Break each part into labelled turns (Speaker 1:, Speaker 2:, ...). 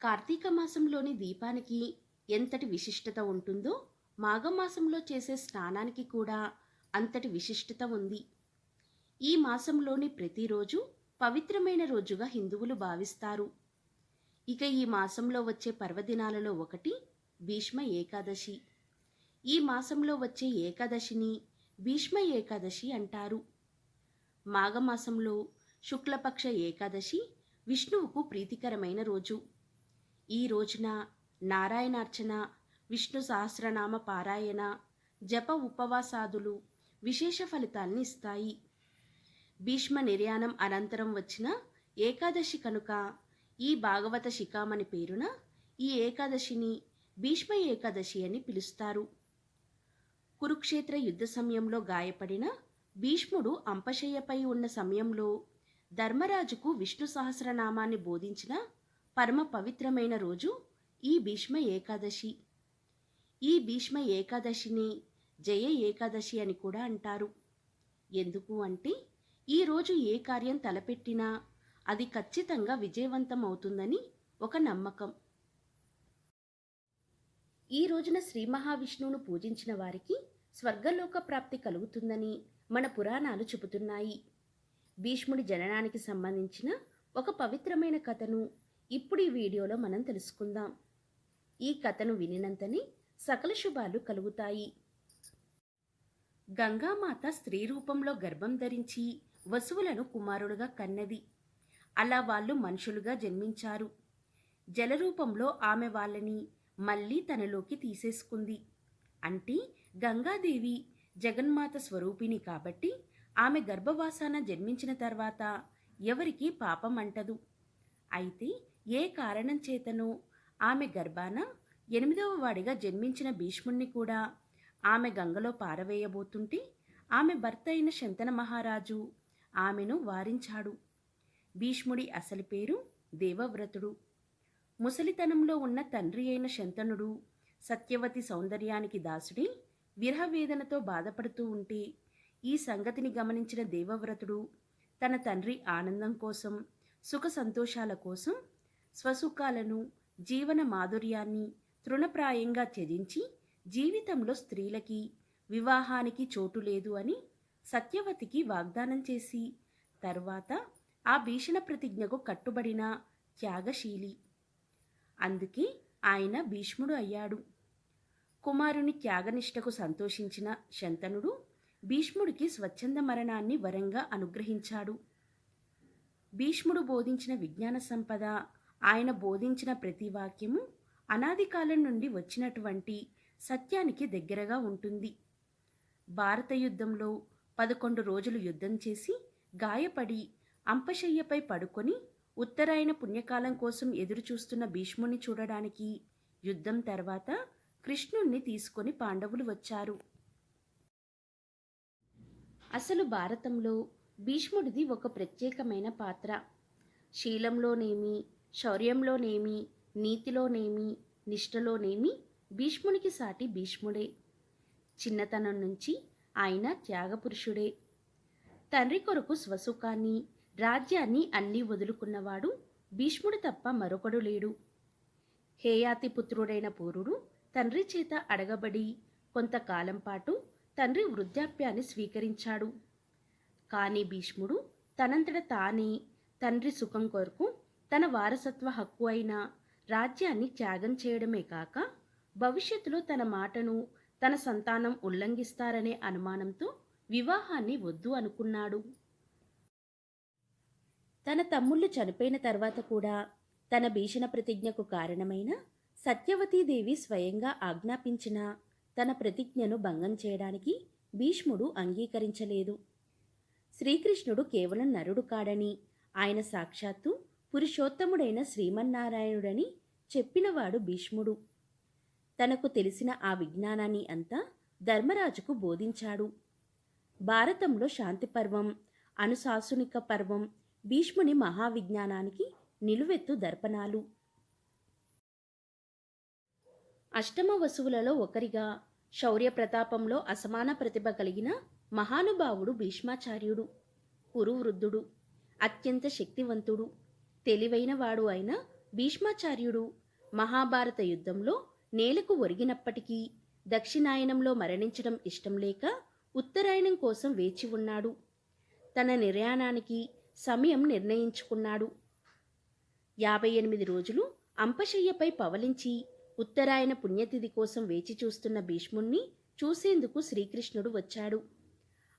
Speaker 1: కార్తీక మాసంలోని దీపానికి ఎంతటి విశిష్టత ఉంటుందో మాఘమాసంలో చేసే స్నానానికి కూడా అంతటి విశిష్టత ఉంది. ఈ మాసంలోని ప్రతిరోజు పవిత్రమైన రోజుగా హిందువులు భావిస్తారు. ఇక ఈ మాసంలో వచ్చే పర్వదినాలలో ఒకటి భీష్మ ఏకాదశి. ఈ మాసంలో వచ్చే ఏకాదశిని భీష్మ ఏకాదశి అంటారు. మాఘమాసంలో శుక్లపక్ష ఏకాదశి విష్ణువుకు ప్రీతికరమైన రోజు. ఈ రోజున నారాయణార్చన, విష్ణు సహస్రనామ పారాయణ, జప ఉపవాసాదులు విశేష ఫలితాల్ని ఇస్తాయి. భీష్మ నిర్యాణం అనంతరం వచ్చిన ఏకాదశి కనుక ఈ భాగవత శిఖామణి పేరున ఈ ఏకాదశిని భీష్మ ఏకాదశి అని పిలుస్తారు. కురుక్షేత్ర యుద్ధ సమయంలో గాయపడిన భీష్ముడు అంపశయ్యపై ఉన్న సమయంలో ధర్మరాజుకు విష్ణు సహస్రనామాన్ని బోధించిన పరమ పవిత్రమైన రోజు ఈ భీష్మ ఏకాదశి. ఈ భీష్మ ఏకాదశిని జయ ఏకాదశి అని కూడా అంటారు. ఎందుకు అంటే ఈరోజు ఏ కార్యం తలపెట్టినా అది ఖచ్చితంగా విజయవంతం అవుతుందని ఒక నమ్మకం. ఈ రోజున శ్రీ మహావిష్ణువును పూజించిన వారికి స్వర్గలోక ప్రాప్తి కలుగుతుందని మన పురాణాలు చెబుతున్నాయి. భీష్ముడి జననానికి సంబంధించిన ఒక పవిత్రమైన కథను ఇప్పుడు ఈ వీడియోలో మనం తెలుసుకుందాం. ఈ కథను వినినంతనే సకల శుభాలు కలుగుతాయి. గంగామాత స్త్రీ రూపంలో గర్భం ధరించి వసువులను కుమారుడుగా కన్నది. అలా వాళ్ళు మనుషులుగా జన్మించారు. జలరూపంలో ఆమె వాళ్ళని మళ్ళీ తనలోకి తీసేసుకుంది. అంటే గంగాదేవి జగన్మాత స్వరూపిణి కాబట్టి ఆమె గర్భవాసాన జన్మించిన తర్వాత ఎవరికీ పాపం అంటదు. అయితే ఏ కారణం చేతనో ఆమె గర్భాన 8వ వాడిగా జన్మించిన భీష్ముణ్ణి కూడా ఆమె గంగలో పారవేయబోతుంటే ఆమె భర్త అయిన శంతన మహారాజు ఆమెను వారించాడు. భీష్ముడి అసలు పేరు దేవవ్రతుడు. ముసలితనంలో ఉన్న తండ్రి అయిన శంతనుడు సత్యవతి సౌందర్యానికి దాసుడి విరహవేదనతో బాధపడుతూ ఉంటే ఈ సంగతిని గమనించిన దేవవ్రతుడు తన తండ్రి ఆనందం కోసం, సుఖ సంతోషాల కోసం స్వసుఖాలను, జీవన మాధుర్యాన్ని తృణప్రాయంగా త్యజించి జీవితంలో స్త్రీలకి వివాహానికి చోటు లేదు అని సత్యవతికి వాగ్దానం చేసి తర్వాత ఆ భీషణ ప్రతిజ్ఞకు కట్టుబడిన త్యాగశీలి. అందుకే ఆయన భీష్ముడు అయ్యాడు. కుమారుని త్యాగనిష్టకు సంతోషించిన శంతనుడు భీష్ముడికి స్వచ్ఛంద మరణాన్ని వరంగా అనుగ్రహించాడు. భీష్ముడు బోధించిన విజ్ఞాన సంపద, ఆయన బోధించిన ప్రతి వాక్యము అనాది కాలం నుండి వచ్చినటువంటి సత్యానికి దగ్గరగా ఉంటుంది. భారత యుద్ధంలో 11 రోజులు యుద్ధం చేసి గాయపడి అంపశయ్యపై పడుకొని ఉత్తరాయణ పుణ్యకాలం కోసం ఎదురుచూస్తున్న భీష్ముని చూడడానికి యుద్ధం తర్వాత కృష్ణుణ్ణి తీసుకొని పాండవులు వచ్చారు. అసలు భారతంలో భీష్ముడిది ఒక ప్రత్యేకమైన పాత్ర. శీలంలోనేమి, శౌర్యంలోనేమి, నీతిలోనేమి, నిష్ఠలోనేమి భీష్మునికి సాటి భీష్ముడే. చిన్నతనం నుంచి ఆయన త్యాగపురుషుడే. తండ్రి కొరకు స్వసుఖాన్ని, రాజ్యాన్ని అన్నీ వదులుకున్నవాడు భీష్ముడు తప్ప మరొకడు లేడు. హేయాతి పుత్రుడైన పూరుడు తండ్రి చేత అడగబడి కొంతకాలం పాటు తండ్రి వృద్ధాప్యాన్ని స్వీకరించాడు. కానీ భీష్ముడు తనంతట తానే తండ్రి సుఖం కొరకు తన వారసత్వ హక్కు అయిన రాజ్యాన్ని త్యాగం చేయడమే కాక భవిష్యత్తులో తన మాటను తన సంతానం ఉల్లంఘిస్తారనే అనుమానంతో వివాహాన్ని వద్దు అనుకున్నాడు. తన తమ్ముళ్ళు చనిపోయిన తర్వాత కూడా తన భీషణ ప్రతిజ్ఞకు కారణమైన సత్యవతీదేవి స్వయంగా ఆజ్ఞాపించిన తన ప్రతిజ్ఞను భంగం చేయడానికి భీష్ముడు అంగీకరించలేదు. శ్రీకృష్ణుడు కేవలం నరుడు కాడని, ఆయన సాక్షాత్తు పురుషోత్తముడైన శ్రీమన్నారాయణుడని చెప్పినవాడు భీష్ముడు. తనకు తెలిసిన ఆ విజ్ఞానాన్ని అంతా ధర్మరాజుకు బోధించాడు. భారతంలో శాంతి పర్వం, అనుశాసనిక పర్వం భీష్ముని మహావిజ్ఞానానికి నిలువెత్తు దర్పణాలు. అష్టమ వసువులలో ఒకరిగా శౌర్య ప్రతాపంలో అసమాన ప్రతిభ కలిగిన మహానుభావుడు భీష్మాచార్యుడు. కురువృద్ధుడు, అత్యంత శక్తివంతుడు, తెలివైన వాడు అయిన భీష్మాచార్యుడు మహాభారత యుద్ధంలో నేలకు ఒరిగినప్పటికీ దక్షిణాయనంలో మరణించడం ఇష్టం లేక ఉత్తరాయణం కోసం వేచి ఉన్నాడు. తన నిర్యాణానికి సమయం నిర్ణయించుకున్నాడు. 58 రోజులు అంపశయ్యపై పవలించి ఉత్తరాయణ పుణ్యతిథి కోసం వేచి చూస్తున్న భీష్ముణ్ణి చూసేందుకు శ్రీకృష్ణుడు వచ్చాడు.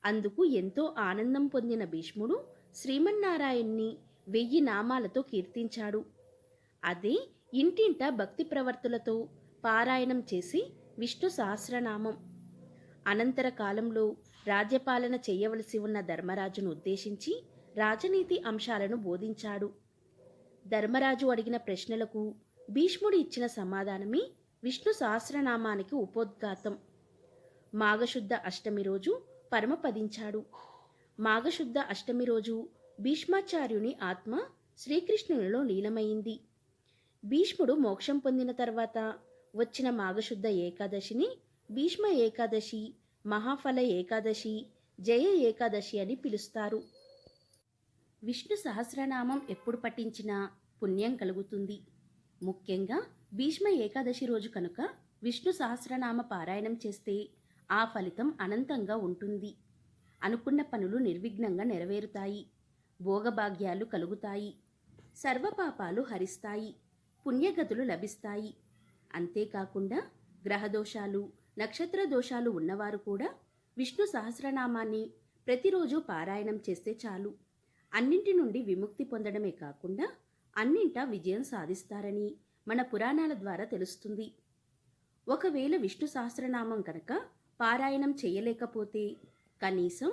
Speaker 1: అందుకు ఎంతో ఆనందం పొందిన భీష్ముడు శ్రీమన్నారాయణ్ణి 1000 నామాలతో కీర్తించాడు. అదే ఇంటింటా భక్తి ప్రవర్తులతో పారాయణం చేసి విష్ణు సహస్రనామం. అనంతర కాలంలో రాజ్యపాలన చేయవలసి ఉన్న ధర్మరాజును ఉద్దేశించి రాజనీతి అంశాలను బోధించాడు. ధర్మరాజు అడిగిన ప్రశ్నలకు భీష్ముడు ఇచ్చిన సమాధానమే విష్ణు సహస్రనామానికి ఉపోద్ఘాతం. మాఘశుద్ధ అష్టమి రోజు పరమపదించాడు. మాఘశుద్ధ అష్టమి రోజు భీష్మాచార్యుని ఆత్మ శ్రీకృష్ణునిలో లీనమైంది. భీష్ముడు మోక్షం పొందిన తర్వాత వచ్చిన మాఘశుద్ధ ఏకాదశిని భీష్మ ఏకాదశి, మహాఫల ఏకాదశి, జయ ఏకాదశి అని పిలుస్తారు. విష్ణు సహస్రనామం ఎప్పుడు పఠించినా పుణ్యం కలుగుతుంది. ముఖ్యంగా భీష్మ ఏకాదశి రోజు కనుక విష్ణు సహస్రనామ పారాయణం చేస్తే ఆ ఫలితం అనంతంగా ఉంటుంది. అనుకున్న పనులు నిర్విఘ్నంగా నెరవేరుతాయి. భోగభాగ్యాలు కలుగుతాయి. సర్వపాపాలు హరిస్తాయి. పుణ్యగతులు లభిస్తాయి. అంతేకాకుండా గ్రహదోషాలు, నక్షత్ర దోషాలు ఉన్నవారు కూడా విష్ణు సహస్రనామాన్ని ప్రతిరోజు పారాయణం చేస్తే చాలు అన్నింటి నుండి విముక్తి పొందడమే కాకుండా అన్నింటా విజయం సాధిస్తారని మన పురాణాల ద్వారా తెలుస్తుంది. ఒకవేళ విష్ణు సహస్రనామం కనుక పారాయణం చేయలేకపోతే కనీసం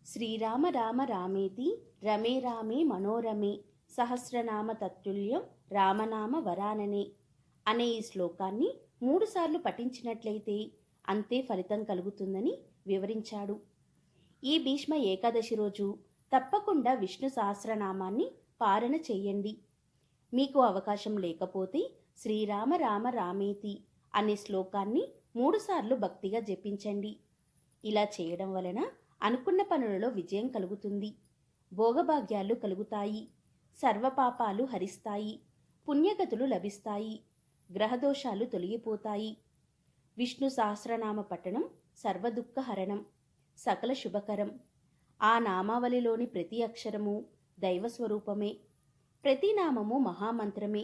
Speaker 1: శ్రీరామ రామ రామేతి రమే రామే మనోరమే సహస్రనామ తత్తుల్యం రామనామ వరాననే అనే ఈ శ్లోకాన్ని 3 సార్లు పఠించినట్లయితే అంతే ఫలితం కలుగుతుందని వివరించాడు. ఈ భీష్మ ఏకాదశి రోజు తప్పకుండా విష్ణు సహస్రనామాన్ని పారణ చెయ్యండి. మీకు అవకాశం లేకపోతే శ్రీరామ రామ రామేతి అనే శ్లోకాన్ని 3 సార్లు భక్తిగా జపించండి. ఇలా చేయడం వలన అనుకున్న పనులలో విజయం కలుగుతుంది. భోగభాగ్యాలు కలుగుతాయి. సర్వపాపాలు హరిస్తాయి. పుణ్యగతులు లభిస్తాయి. గ్రహదోషాలు తొలగిపోతాయి. విష్ణు సహస్రనామ పఠనం సర్వదుఃఖహరణం, సకల శుభకరం. ఆ నామావళిలోని ప్రతి అక్షరము దైవస్వరూపమే. ప్రతి నామము మహామంత్రమే.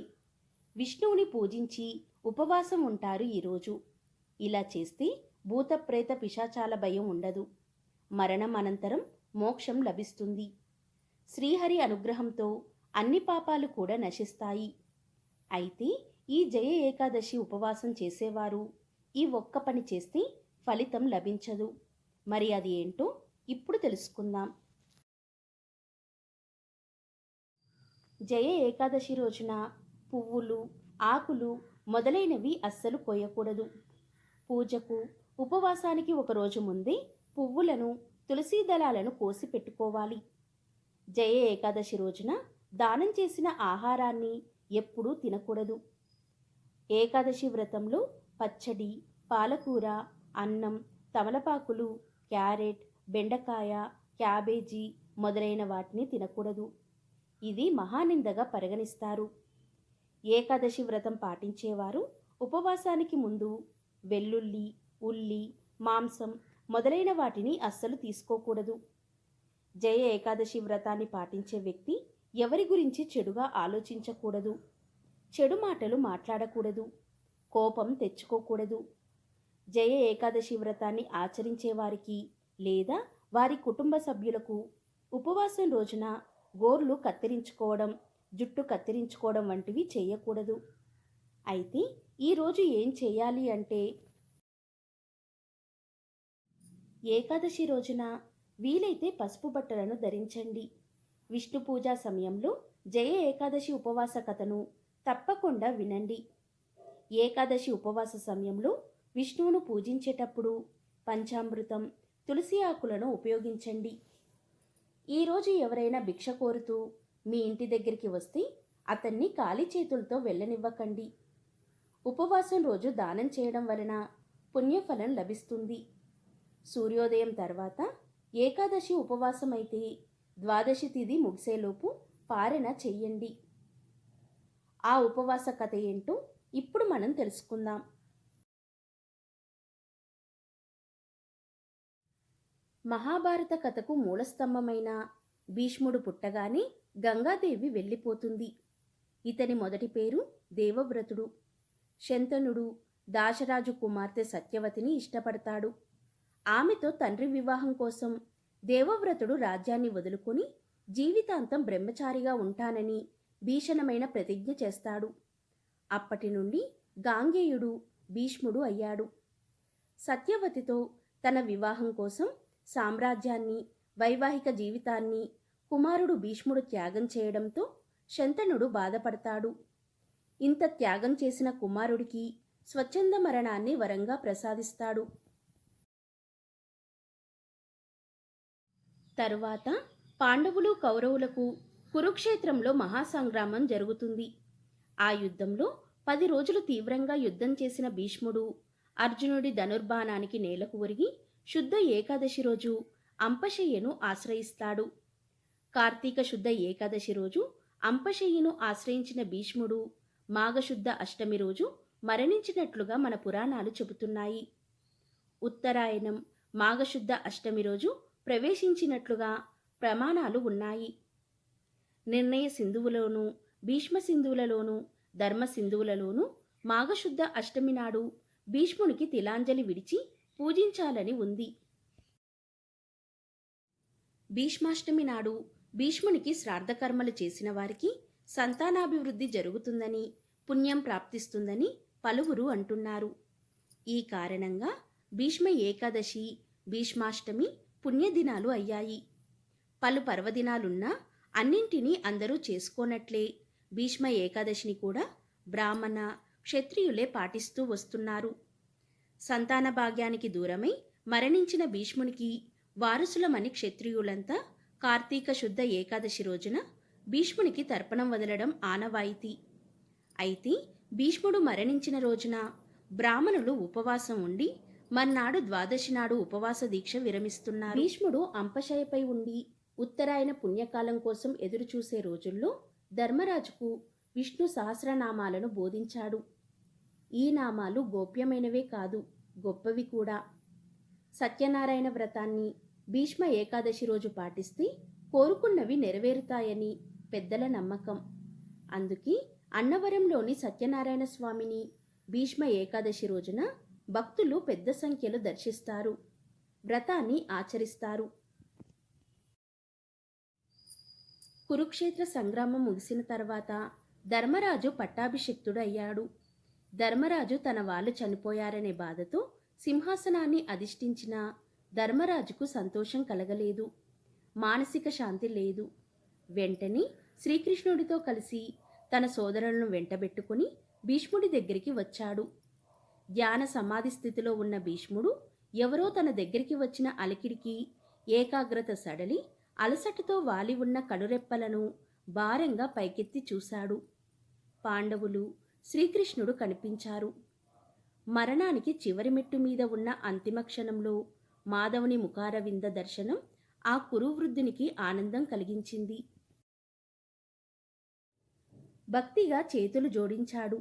Speaker 1: విష్ణువుని పూజించి ఉపవాసం ఉంటారు ఈరోజు. ఇలా చేస్తే భూత ప్రేత పిశాచాల భయం ఉండదు. మరణం అనంతరం మోక్షం లభిస్తుంది. శ్రీహరి అనుగ్రహంతో అన్ని పాపాలు కూడా నశిస్తాయి. అయితే ఈ జయ ఏకాదశి ఉపవాసం చేసేవారు ఈ ఒక్క పని చేస్తే ఫలితం లభించదు. మరి అది ఏంటో ఇప్పుడు తెలుసుకుందాం. జయ ఏకాదశి రోజున పువ్వులు, ఆకులు మొదలైనవి అస్సలు కోయకూడదు. పూజకు, ఉపవాసానికి ఒకరోజు ముందే పువ్వులను, తులసీ దళాలను కోసి పెట్టుకోవాలి. జయ ఏకాదశి రోజున దానం చేసిన ఆహారాన్ని ఎప్పుడూ తినకూడదు. ఏకాదశి వ్రతంలో పచ్చడి, పాలకూర, అన్నం, తమలపాకులు, క్యారెట్, బెండకాయ, క్యాబేజీ మొదలైన వాటిని తినకూడదు. ఇది మహానిందగా పరిగణిస్తారు. ఏకాదశి వ్రతం పాటించేవారు ఉపవాసానికి ముందు వెల్లుల్లి, ఉల్లి, మాంసం మొదలైన వాటిని అస్సలు తీసుకోకూడదు. జయ ఏకాదశి వ్రతాన్ని పాటించే వ్యక్తి ఎవరి గురించి చెడుగా ఆలోచించకూడదు. చెడు మాటలు మాట్లాడకూడదు. కోపం తెచ్చుకోకూడదు. జయ ఏకాదశి వ్రతాన్ని ఆచరించే వారికి లేదా వారి కుటుంబ సభ్యులకు ఉపవాసం రోజున గోర్లు కత్తిరించుకోవడం, జుట్టు కత్తిరించుకోవడం వంటివి చేయకూడదు. అయితే ఈరోజు ఏం చేయాలి అంటే, ఏకాదశి రోజున వీలైతే పసుపు బట్టలను ధరించండి. విష్ణు పూజా సమయంలో జయ ఏకాదశి ఉపవాస కథను తప్పకుండా వినండి. ఏకాదశి ఉపవాస సమయంలో విష్ణువును పూజించేటప్పుడు పంచామృతం, తులసి ఆకులను ఉపయోగించండి. ఈరోజు ఎవరైనా భిక్ష కోరుతూ మీ ఇంటి దగ్గరికి వస్తే అతన్ని ఖాళీ చేతులతో వెళ్ళనివ్వకండి. ఉపవాసం రోజు దానం చేయడం వలన పుణ్యఫలం లభిస్తుంది. సూర్యోదయం తర్వాత ఏకాదశి ఉపవాసం అయితే ద్వాదశి తిథి ముగిసేలోపు పారణ చెయ్యండి. ఆ ఉపవాస కథ ఏంటో ఇప్పుడు మనం తెలుసుకుందాం. మహాభారత కథకు మూలస్తంభమైన భీష్ముడు పుట్టగానే గంగాదేవి వెళ్ళిపోతుంది. ఇతని మొదటి పేరు దేవవ్రతుడు. శంతనుడు దాశరాజు కుమార్తె సత్యవతిని ఇష్టపడతాడు. ఆమెతో తండ్రి వివాహం కోసం దేవవ్రతుడు రాజ్యాన్ని వదులుకొని జీవితాంతం బ్రహ్మచారిగా ఉంటానని భీషణమైన ప్రతిజ్ఞ చేస్తాడు. అప్పటి నుండి గాంగేయుడు భీష్ముడు అయ్యాడు. సత్యవతితో తన వివాహం కోసం సామ్రాజ్యాన్ని, వైవాహిక జీవితాన్ని కుమారుడు భీష్ముడు త్యాగం చేయడంతో శంతనుడు బాధపడతాడు. ఇంత త్యాగం చేసిన కుమారుడికి స్వచ్ఛంద మరణాన్ని వరంగా ప్రసాదిస్తాడు. తరువాత పాండవులు కౌరవులకు కురుక్షేత్రంలో మహాసంగ్రామం జరుగుతుంది. ఆ యుద్ధంలో 10 రోజులు తీవ్రంగా యుద్ధం చేసిన భీష్ముడు అర్జునుడి ధనుర్బాణానికి నేలకు ఒరిగి శుద్ధ ఏకాదశి రోజు అంపశయ్యను ఆశ్రయిస్తాడు. కార్తీక శుద్ధ ఏకాదశి రోజు అంపశయ్యను ఆశ్రయించిన భీష్ముడు మాఘశుద్ధ అష్టమి రోజు మరణించినట్లుగా మన పురాణాలు చెబుతున్నాయి. ఉత్తరాయణం మాఘశుద్ధ అష్టమి రోజు ప్రవేశించినట్లుగా ప్రమాణాలు ఉన్నాయి. నిర్ణయ సింధువులోనూ, భీష్మ సింధువులలోనూ, ధర్మ సింధువులలోనూ మాఘశుద్ధ అష్టమి నాడు భీష్మునికి తిలాంజలి విడిచి పూజించాలని ఉంది. భీష్మాష్టమి నాడు భీష్మునికి శ్రాద్ధకర్మలు చేసిన వారికి సంతానాభివృద్ధి జరుగుతుందని, పుణ్యం ప్రాప్తిస్తుందని పలువురు అంటున్నారు. ఈ కారణంగా భీష్మ ఏకాదశి, భీష్మాష్టమి పుణ్యదినాలు అయ్యాయి. పలు పర్వదినాలున్నా అన్నింటినీ అందరూ చేసుకోనట్లే భీష్మ ఏకాదశిని కూడా బ్రాహ్మణ, క్షత్రియులే పాటిస్తూ వస్తున్నారు. సంతాన భాగ్యానికి దూరమై మరణించిన భీష్మునికి వారసులమని క్షత్రియులంతా కార్తీక శుద్ధ ఏకాదశి రోజున భీష్మునికి తర్పణం వదలడం ఆనవాయితీ. అయితే భీష్ముడు మరణించిన రోజున బ్రాహ్మణులు ఉపవాసం ఉండి మర్నాడు ద్వాదశి నాడు ఉపవాస దీక్ష విరమిస్తున్నారు. భీష్ముడు అంపశయ్యపై ఉండి ఉత్తరాయణ పుణ్యకాలం కోసం ఎదురుచూసే రోజుల్లో ధర్మరాజుకు విష్ణు సహస్రనామాలను బోధించాడు. ఈ నామాలు గోప్యమైనవే కాదు, గొప్పవి కూడా. సత్యనారాయణ వ్రతాన్ని భీష్మ ఏకాదశి రోజు పాటిస్తే కోరుకున్నవి నెరవేరుతాయని పెద్దల నమ్మకం. అందుకే అన్నవరంలోని సత్యనారాయణ స్వామిని భీష్మ ఏకాదశి రోజున భక్తులు పెద్ద సంఖ్యలో దర్శిస్తారు, వ్రతాన్ని ఆచరిస్తారు. కురుక్షేత్ర సంగ్రామం ముగిసిన తర్వాత ధర్మరాజు పట్టాభిషిక్తుడు అయ్యాడు. ధర్మరాజు తన వాళ్ళు చనిపోయారనే బాధతో సింహాసనాన్ని అధిష్ఠించిన ధర్మరాజుకు సంతోషం కలగలేదు, మానసిక శాంతి లేదు. వెంటనే శ్రీకృష్ణుడితో కలిసి తన సోదరులను వెంటబెట్టుకుని భీష్ముడి దగ్గరికి వచ్చాడు. ధ్యాన సమాధి స్థితిలో ఉన్న భీష్ముడు ఎవరో తన దగ్గరికి వచ్చిన అలికిడికి ఏకాగ్రత సడలి అలసటతో వాలి ఉన్న కనురెప్పలను భారంగా పైకెత్తి చూశాడు. పాండవులు, శ్రీకృష్ణుడు కనిపించారు. మరణానికి చివరి మెట్టు మీద ఉన్న అంతిమ క్షణంలో మాధవుని ముఖారవింద దర్శనం ఆ కురువృద్ధునికి ఆనందం కలిగించింది. భక్తిగా చేతులు జోడించాడు.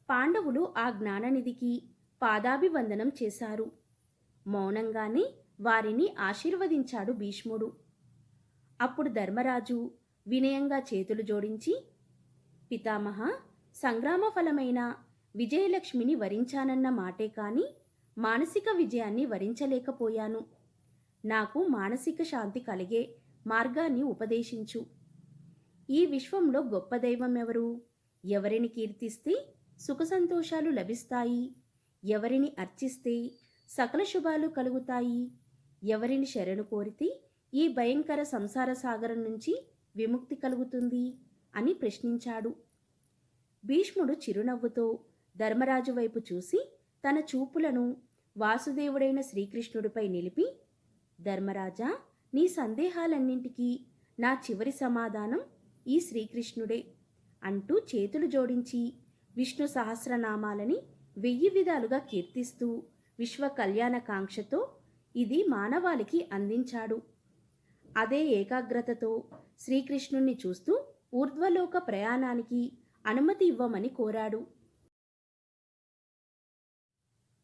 Speaker 1: పాండవులు ఆ జ్ఞాననిధికి పాదాభివందనం చేశారు. మౌనంగానే వారిని ఆశీర్వదించాడు భీష్ముడు. అప్పుడు ధర్మరాజు వినయంగా చేతులు జోడించి, పితామహ, సంగ్రామ ఫలమైన విజయలక్ష్మిని వరించానన్న మాటే కాని మానసిక విజయాన్ని వరించలేకపోయాను. నాకు మానసిక శాంతి కలిగే మార్గాన్ని ఉపదేశించు. ఈ విశ్వంలో గొప్ప దైవం ఎవరు? ఎవరిని కీర్తిస్తే సుఖ సంతోషాలు లభిస్తాయి? ఎవరిని అర్చిస్తే సకల శుభాలు కలుగుతాయి? ఎవరిని శరణు కోరితే ఈ భయంకర సంసార సాగరం నుంచి విముక్తి కలుగుతుంది అని ప్రశ్నించాడు. భీష్ముడు చిరునవ్వుతో ధర్మరాజు వైపు చూసి తన చూపులను వాసుదేవుడైన శ్రీకృష్ణుడిపై నిలిపి, ధర్మరాజా, నీ సందేహాలన్నింటికీ నా చివరి సమాధానం ఈ శ్రీకృష్ణుడే అంటూ చేతులు జోడించి విష్ణు సహస్రనామాలని 1000 విధాలుగా కీర్తిస్తూ విశ్వ కళ్యాణ కాంక్షతో ఇది మానవాళికి అందించాడు. అదే ఏకాగ్రతతో శ్రీకృష్ణుణ్ణి చూస్తూ ఊర్ధ్వలోక ప్రయాణానికి అనుమతి ఇవ్వమని కోరాడు.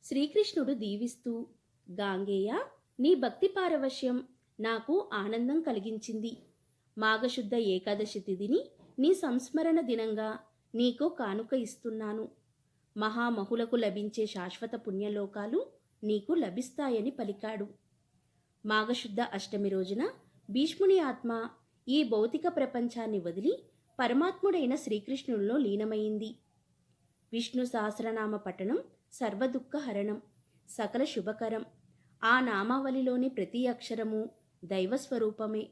Speaker 1: శ్రీకృష్ణుడు దీవిస్తూ, గాంగేయ, నీ భక్తి పారవశ్యం నాకు ఆనందం కలిగించింది. మాఘశుద్ధ ఏకాదశి తిథిని నీ సంస్మరణ దినంగా నీకు కానుక ఇస్తున్నాను. మహామహులకు లభించే శాశ్వత పుణ్యలోకాలు నీకు లభిస్తాయని పలికాడు. మాఘశుద్ధ అష్టమి రోజున భీష్ముని ఆత్మ ఈ భౌతిక ప్రపంచాన్ని వదిలి పరమాత్ముడైన శ్రీకృష్ణుల్లో లీనమైంది. విష్ణు సహస్రనామ పఠనం సర్వదుఃఖహరణం, సకల శుభకరం. ఆ నామావళిలోని ప్రతి అక్షరము దైవస్వరూపమే.